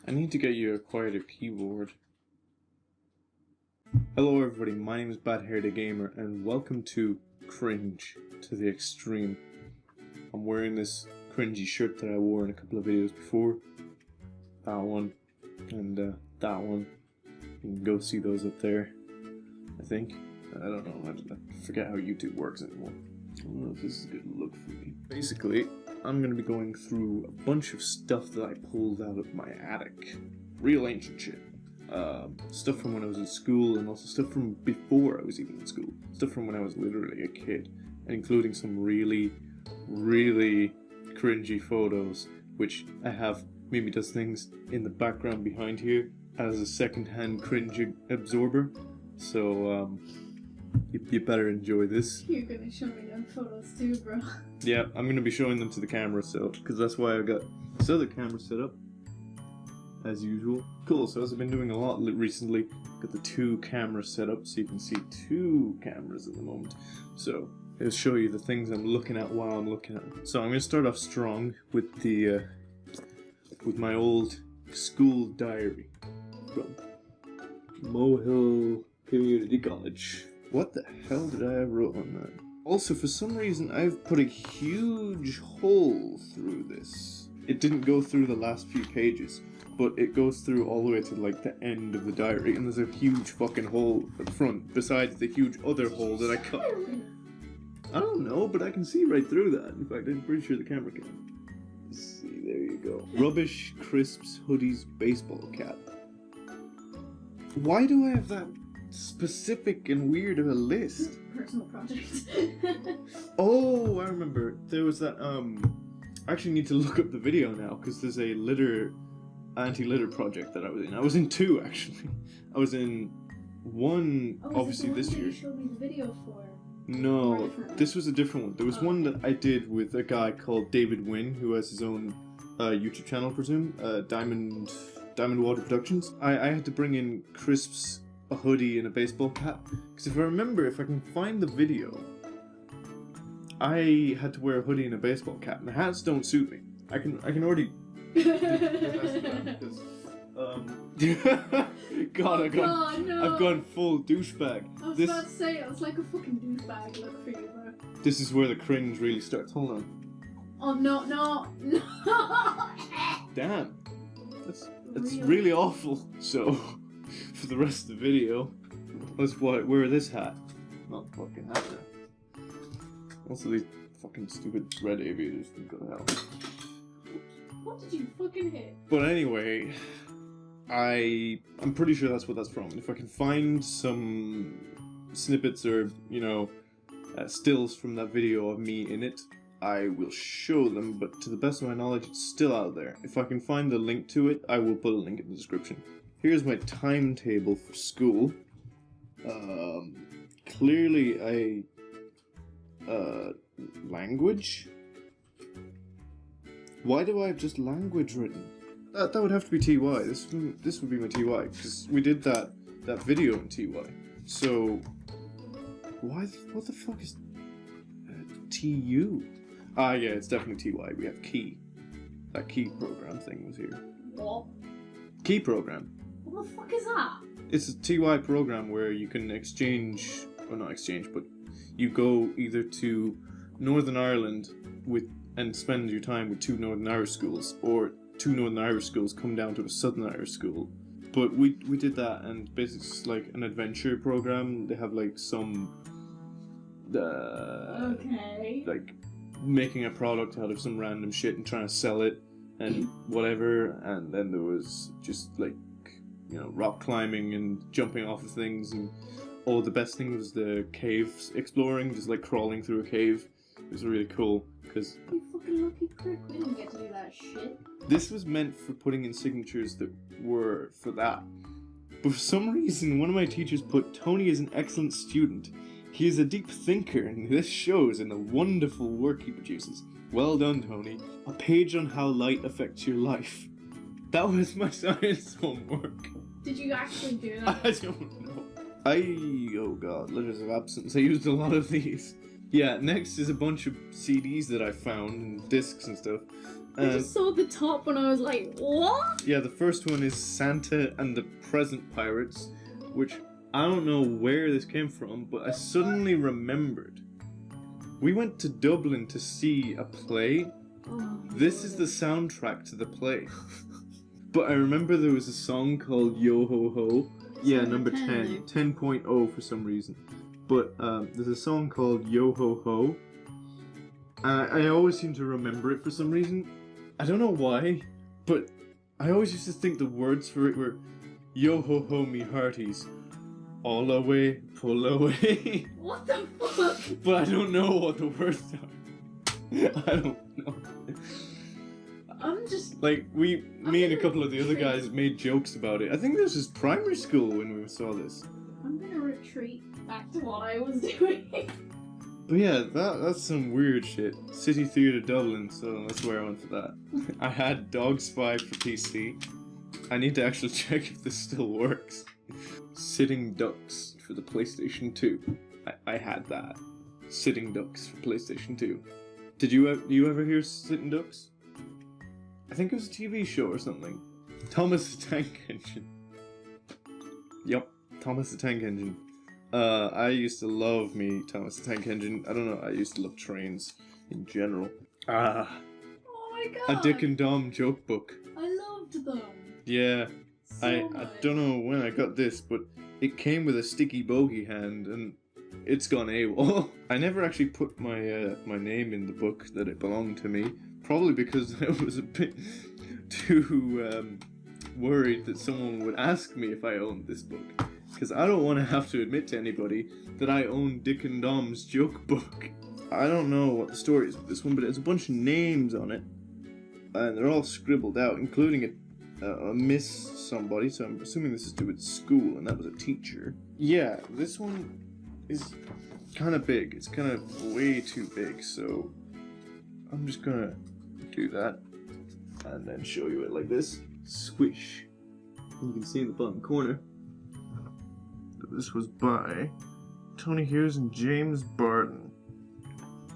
I need to get you a quieter keyboard. Hello everybody, my name is BadHairDayGamer and welcome to Cringe to the Extreme. I'm wearing this cringy shirt that I wore in a couple of videos before. That one and that one. You can go see those up there, I think. I don't know, I forget how YouTube works anymore. I don't know if this is a good look for me. Basically, I'm going to be going through a bunch of stuff that I pulled out of my attic. Real ancient shit. Stuff from when I was in school, and also stuff from before I was even in school. Stuff from when I was literally a kid. And including some really, really cringy photos, which I have Mimi Does Things in the background behind here as a second-hand cringe absorber. So, you better enjoy this. You're gonna show me them photos too, bro. Yeah, I'm gonna be showing them to the camera, so, because that's why I got this other camera set up, as usual. Cool, so as I've been doing a lot recently, got the two cameras set up, so you can see two cameras at the moment. So, it'll show you the things I'm looking at while I'm looking at them. So I'm gonna start off strong with the, with my old school diary from Mohill Community College. What the hell did I have wrote on that? Also, for some reason, I've put a huge hole through this. It didn't go through the last few pages, but it goes through all the way to like the end of the diary, and there's a huge fucking hole at the front, besides the huge other hole that I cut. I don't know, but I can see right through that. In fact, I'm pretty sure the camera can. Let's see, there you go. Rubbish, crisps, hoodies, baseball cap. Why do I have that specific and weird of a list? Personal project. Oh, I remember. There was that, I actually need to look up the video now, because there's a anti-litter project that I was in. I was in two, actually. I was in one, obviously this year. You showed me the video for. No, this was a different one. There was one that I did with a guy called David Wynn, who has his own YouTube channel, I presume, Diamond Water Productions. I had to bring in crisps, a hoodie, and a baseball cap. Because if I remember, if I can find the video, I had to wear a hoodie and a baseball cap, and the hats don't suit me. I can already. God, I've gone full douchebag. I was about to say, it was like a fucking douchebag look for you, bro. This is where the cringe really starts. Hold on. Oh no! Damn, that's really awful. So, for the rest of the video, let's wear this hat. Not fucking hat now. Also, these fucking stupid red aviators can go to hell. What did you fucking hit? But anyway, I'm pretty sure that's what that's from. If I can find some snippets or, you know, stills from that video of me in it, I will show them, but to the best of my knowledge, it's still out there. If I can find the link to it, I will put a link in the description. Here's my timetable for school. Clearly language? Why do I have just language written? That would have to be TY. This would be my TY, because we did that video in TY. So, what the fuck is TU? Ah, yeah, it's definitely TY. We have key. That key program thing was here. What? Key program. What the fuck is that? It's a TY program where you can exchange, or not exchange, but you go either to Northern Ireland and spend your time with two Northern Irish schools, or two Northern Irish schools come down to a Southern Irish school. But we did that, and basically it's like an adventure program. They have like some okay, like making a product out of some random shit and trying to sell it and whatever. And then there was just like, you know, rock climbing and jumping off of things, and the best thing was the cave exploring, just like crawling through a cave. It was really cool, because you fucking lucky prick, we didn't get to do that shit. This was meant for putting in signatures that were for that. But for some reason, one of my teachers put, Tony is an excellent student. He is a deep thinker, and this shows in the wonderful work he produces. Well done, Tony. A page on how light affects your life. That was my science homework. Did you actually do that? I don't know. Oh god, letters of absence. I used a lot of these. Yeah, next is a bunch of CDs that I found, and discs and stuff. I just saw the top and I was like, what? Yeah, the first one is Santa and the Present Pirates, which I don't know where this came from, but I suddenly remembered. We went to Dublin to see a play. Oh, This is the soundtrack to the play. But I remember there was a song called Yo Ho Ho. Yeah, number 10. 10.0 for some reason. But there's a song called Yo Ho Ho. And I always seem to remember it for some reason. I don't know why, but I always used to think the words for it were Yo Ho Ho me hearties. All away, pull away. What the fuck? But I don't know what the words are. I don't know. I'm just... Like, me and a couple of the other guys made jokes about it. I think this was primary school when we saw this. I'm gonna retreat back to what I was doing. But yeah, that's some weird shit. City Theatre Dublin, so that's where I went for that. I had Dog Spy for PC. I need to actually check if this still works. Sitting Ducks for the PlayStation 2. I had that. Sitting Ducks for PlayStation 2. Did you ever hear Sitting Ducks? I think it was a TV show or something. Thomas the Tank Engine. Yup, Thomas the Tank Engine. I used to love me Thomas the Tank Engine. I don't know, I used to love trains in general. Oh my god! A Dick and Dom joke book. I loved them. Yeah, So I much. don't know when I got this, but it came with a sticky bogey hand, and it's gone AWOL. I never actually put my my name in the book that it belonged to me, probably because I was a bit too worried that someone would ask me if I owned this book. Because I don't want to have to admit to anybody that I own Dick and Dom's joke book. I don't know what the story is of this one, but there's a bunch of names on it, and they're all scribbled out, including a Miss somebody, so I'm assuming this is to do with school, and that was a teacher. Yeah, this one is kind of big. It's kind of way too big, so I'm just gonna do that, and then show you it like this. Squish. And you can see in the bottom corner that this was by Tony Hughes and James Barton.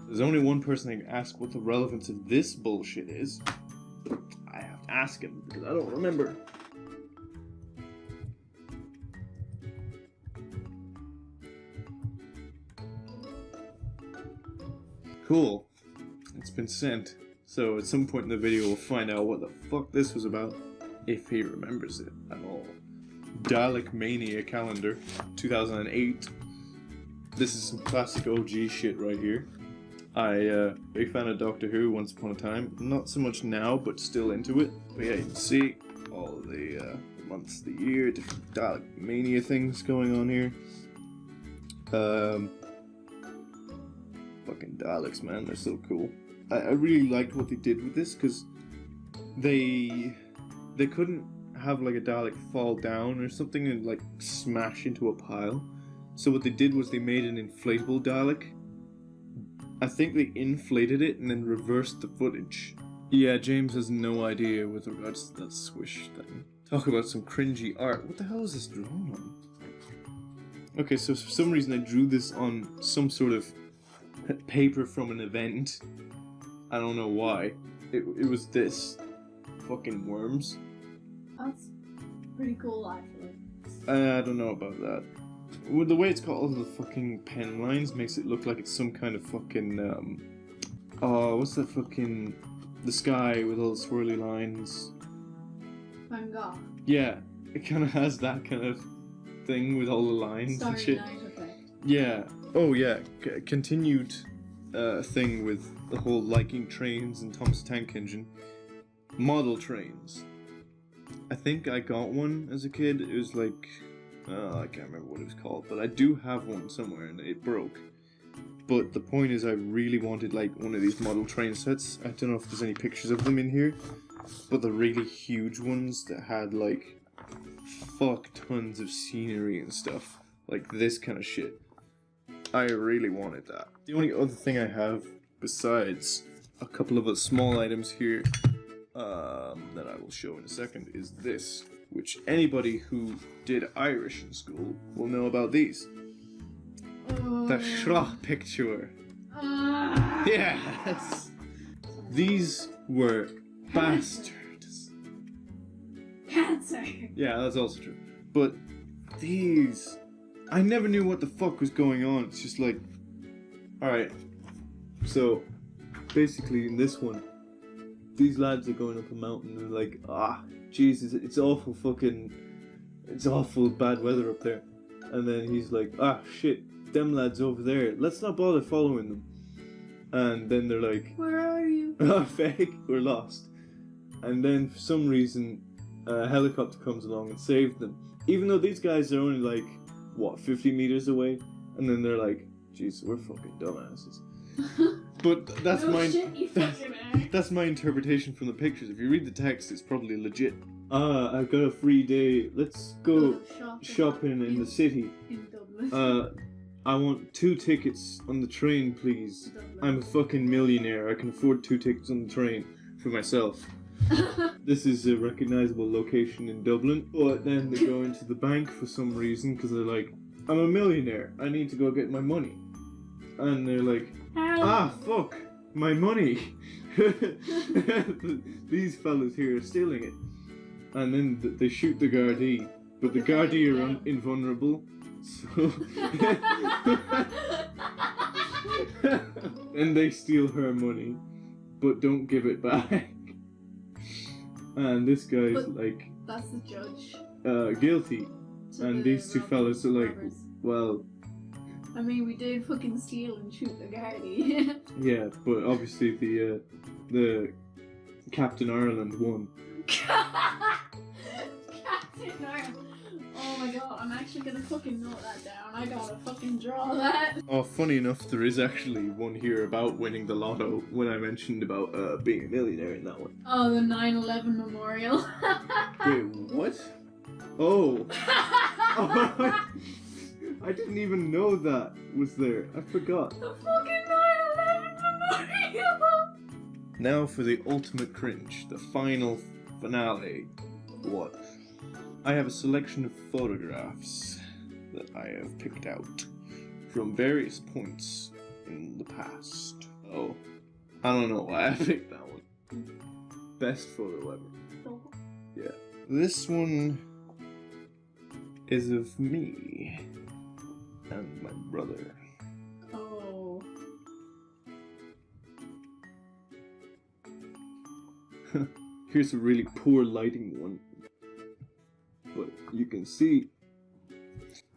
There's only one person that can ask what the relevance of this bullshit is. I have to ask him because I don't remember. Cool. It's been sent. So at some point in the video we'll find out what the fuck this was about, if he remembers it at all. Dalek Mania calendar, 2008. This is some classic OG shit right here. Big fan of Doctor Who once upon a time. Not so much now, but still into it. But yeah, you can see all the months of the year, different Dalek Mania things going on here. Fucking Daleks, man, they're so cool. I really liked what they did with this, because they couldn't have like a Dalek fall down or something and like smash into a pile. So what they did was they made an inflatable Dalek. I think they inflated it and then reversed the footage. Yeah, James has no idea with regards to that swish thing. Talk about some cringy art. What the hell is this drawn on? Okay, so for some reason I drew this on some sort of paper from an event. I don't know why. It was this. Fucking worms. That's pretty cool, actually. I don't know about that. Well, the way it's got all the fucking pen lines makes it look like it's some kind of fucking, oh, what's that fucking... The sky with all the swirly lines. Van Gogh. Yeah, it kind of has that kind of thing with all the lines Starry and shit. Night effect. Yeah. Oh, yeah. Continued thing with the whole liking trains and Thomas the Tank Engine. Model trains. I think I got one as a kid. It was like... I can't remember what it was called, but I do have one somewhere and it broke. But the point is I really wanted like one of these model train sets. I don't know if there's any pictures of them in here, but the really huge ones that had like fuck tons of scenery and stuff. Like this kind of shit. I really wanted that. The only other thing I have besides a couple of the small items here that I will show in a second is this, which anybody who did Irish in school will know about these. The Shrah picture. Yes! These were bastards. Cancer. Yeah, that's also true. But these, I never knew what the fuck was going on. It's just like, alright, so basically in this one, these lads are going up a mountain and they're like, Jesus, it's awful bad weather up there. And then he's like, shit, them lads over there, let's not bother following them. And then they're like, where are you? Fake, we're lost. And then for some reason, a helicopter comes along and saves them. Even though these guys are only like, 50 meters away? And then they're like, jeez, we're fucking dumbasses. But that's that's my interpretation from the pictures. If you read the text, it's probably legit. I've got a free day. Let's go shopping in the city. In Dublin. I want 2 tickets on the train, please. I'm a fucking millionaire. I can afford 2 tickets on the train for myself. This is a recognizable location in Dublin. But then they go into the bank for some reason because they're like, I'm a millionaire. I need to go get my money. And they're like, fuck, my money. These fellas here are stealing it. And then they shoot the Gardaí. But the Gardaí are invulnerable. So and they steal her money, but don't give it back. And this guy's like, that's the judge. Guilty. And these 2 fellas are like, well, I mean, we did fucking steal and shoot the Gardaí. yeah, but obviously the Captain Ireland won. Captain Ireland. Oh my god, I'm actually gonna fucking note that down. I gotta fucking draw that. Oh, funny enough, there is actually one here about winning the lotto when I mentioned about being a millionaire in that one. Oh, the 9/11 memorial. Wait, what? Oh. I didn't even know that was there. I forgot. The fucking 9/11 memorial. Now for the ultimate cringe, the final finale. What? I have a selection of photographs that I have picked out from various points in the past. Oh, I don't know why I picked that one. Best photo ever. Yeah. This one is of me and my brother. Oh. Here's a really poor lighting one. But you can see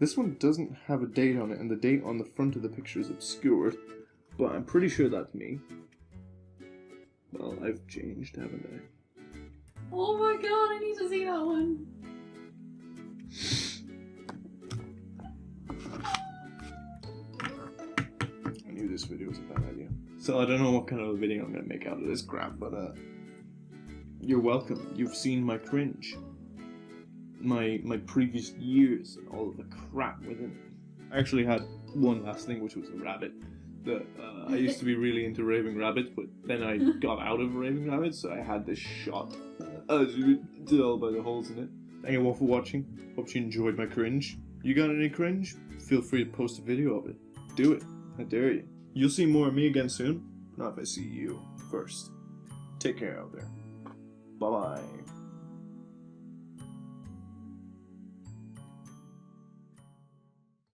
this one doesn't have a date on it, and the date on the front of the picture is obscured, but I'm pretty sure that's me. Well, I've changed, haven't I? Oh my god, I need to see that one. I knew this video was a bad idea. So I don't know what kind of a video I'm gonna make out of this crap, but you're welcome. You've seen my cringe. My previous years and all of the crap within it. I actually had one last thing, which was a rabbit. That I used to be really into raving rabbits, but then I got out of raving rabbits, so I had this shot. As you can tell by the holes in it. Thank you all for watching. Hope you enjoyed my cringe. You got any cringe? Feel free to post a video of it. Do it. I dare you. You'll see more of me again soon. Not if I see you first. Take care out there. Bye bye.